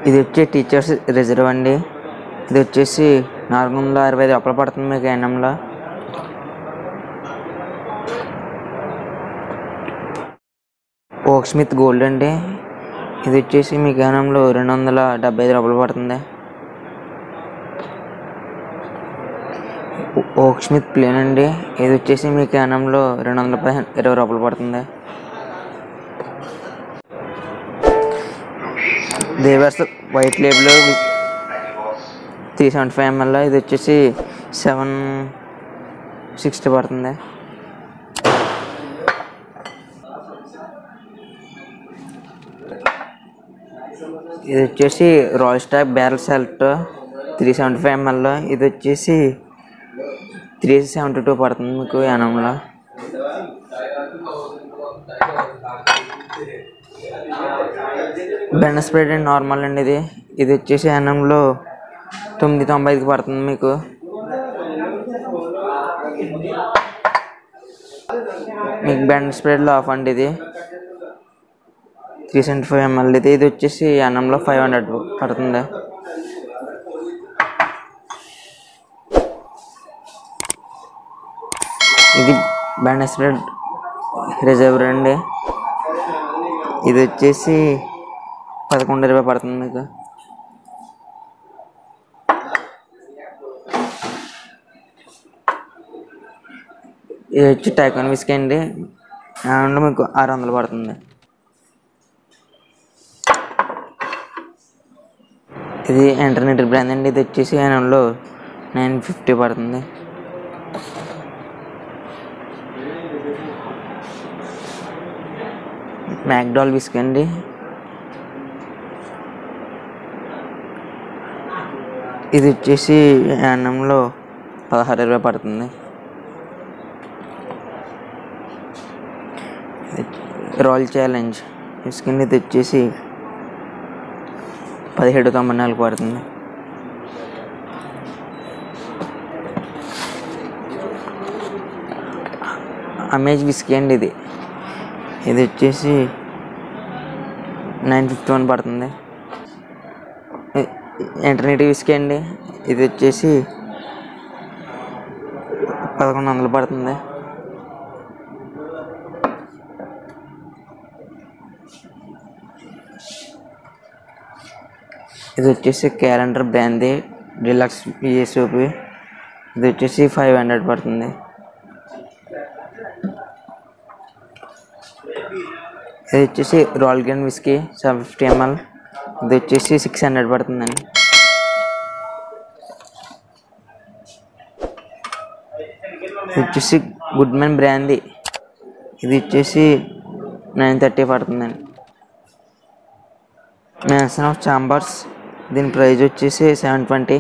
ఇది వచ్చి teachers reserve అండి. ఇది వచ్చేసి 465 రూపాయలు పడుతుంది మీకు ఎన్ఎంలో. ఓక్ స్మిత్ గోల్డ్ అండి. ఇది వచ్చేసి మీకు ఎన్ఎంలో 275 రూపాయలు పడుతుంది. ఓక్ స్మిత్ ప్లేన్ అండి. ఇది వచ్చేసి మీకు ఎన్ఎంలో 220 రూపాయలు పడుతుంది. దేవర్స్ వైట్ లేబుల్ 375 ml. ఇది వచ్చేసి 760 పడుతుంది. ఇది వచ్చేసి royal stock barrel salt 375 ml. ఇది వచ్చేసి 372 పడుతుంది మీకు ఎన్ఎంలో. బెండ స్ప్రెడ్ అండ్ నార్మల్ అండి. ఇది వచ్చేసి ఎన్ఎంలో 995 పడుతుంది మీకు. బెండ స్ప్రెడ్లో ఆఫ్ అండి. ఇది 375 ml. ఇది వచ్చేసి ఎన్ఎంలో 500 పడుతుంది. ఇది బెండ స్ప్రెడ్ రిజర్వ్ అండి. ఇది వచ్చేసి 1120 పడుతుంది మీకు. ఇది వచ్చి టైకాన్ విస్కీ అండి. అండ్ మీకు 600 పడుతుంది. ఇది ఇంటర్నేషనల్ బ్రాండ్ అండి. ఇది వచ్చేసి ఎన్ఎంలో 950 పడుతుంది. మ్యాక్డాల్ విస్కీ అండి. ఇది వచ్చేసి ఎన్ఎంలో 1620 పడుతుంది. రాయల్ ఛాలెంజ్ విస్కీ అండి. ఇది వచ్చేసి 1794 పడుతుంది. అమేజ్ విస్కీ అండి. ఇది వచ్చేసి 951 పడుతుంది. ఇంటర్నేటివ్ విస్కీ అండి. ఇది వచ్చేసి 1100 పడుతుంది. ఇది వచ్చేసి క్యాలెండర్ బ్రాందీ డిలక్స్ VSOP. ఇది వచ్చేసి 500 పడుతుంది. ఇది వచ్చేసి రాయల్ గన్ విస్కీ 750 ml. ఇది వచ్చేసి 600 పడుతుందండి. ఇది వచ్చేసి గుడ్ మ్యాన్ బ్రాందీ. ఇది వచ్చేసి 930 పడుతుందండి. మ్యాన్సన్ ఆఫ్ ఛాంబర్స్ దీని ప్రైస్ వచ్చేసి 720.